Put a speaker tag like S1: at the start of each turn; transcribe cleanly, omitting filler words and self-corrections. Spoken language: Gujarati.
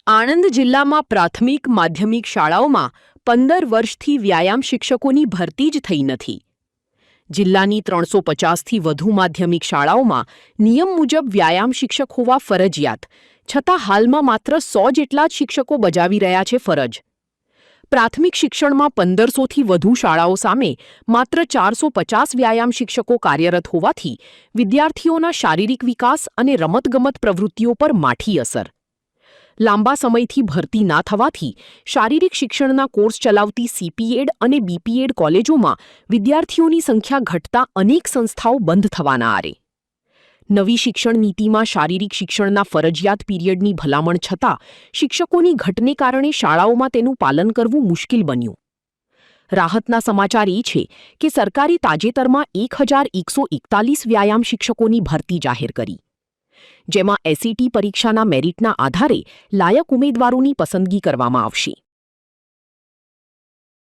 S1: આણંદ જિલ્લામાં પ્રાથમિક માધ્યમિક શાળાઓમાં 15 વર્ષથી વ્યાયામ શિક્ષકોની ભરતી જ થઈ નથી. જિલ્લાની 350થી વધુ માધ્યમિક શાળાઓમાં નિયમ મુજબ વ્યાયામ શિક્ષક હોવા ફરજિયાત, છતાં હાલમાં માત્ર 100 જેટલા જ શિક્ષકો બજાવી રહ્યા છે ફરજ. પ્રાથમિક શિક્ષણમાં 1500થી વધુ શાળાઓ સામે માત્ર 450 વ્યાયામ શિક્ષકો કાર્યરત હોવાથી વિદ્યાર્થીઓના શારીરિક વિકાસ અને રમતગમત પ્રવૃત્તિઓ પર માઠી અસર. લાંબા સમયથી ભરતી ના થવાથી શારીરિક શિક્ષણના કોર્સ ચલાવતી CPEd અને BPEd કોલેજોમાં વિદ્યાર્થીઓની સંખ્યા ઘટતા અનેક સંસ્થાઓ બંધ થવાના આરે. નવી શિક્ષણ નીતિમાં શારીરિક શિક્ષણના ફરજિયાત પીરિયડની ભલામણ છતાં શિક્ષકોની ઘટને કારણે શાળાઓમાં તેનું પાલન કરવું મુશ્કેલ બન્યું. રાહતના સમાચાર એ છે કે સરકારે તાજેતરમાં 1141 વ્યાયામ શિક્ષકોની ભરતી જાહેર કરી, જેમાં SAT પરીક્ષાના મેરિટના આધારે લાયક ઉમેદવારોની પસંદગી કરવામાં આવશે.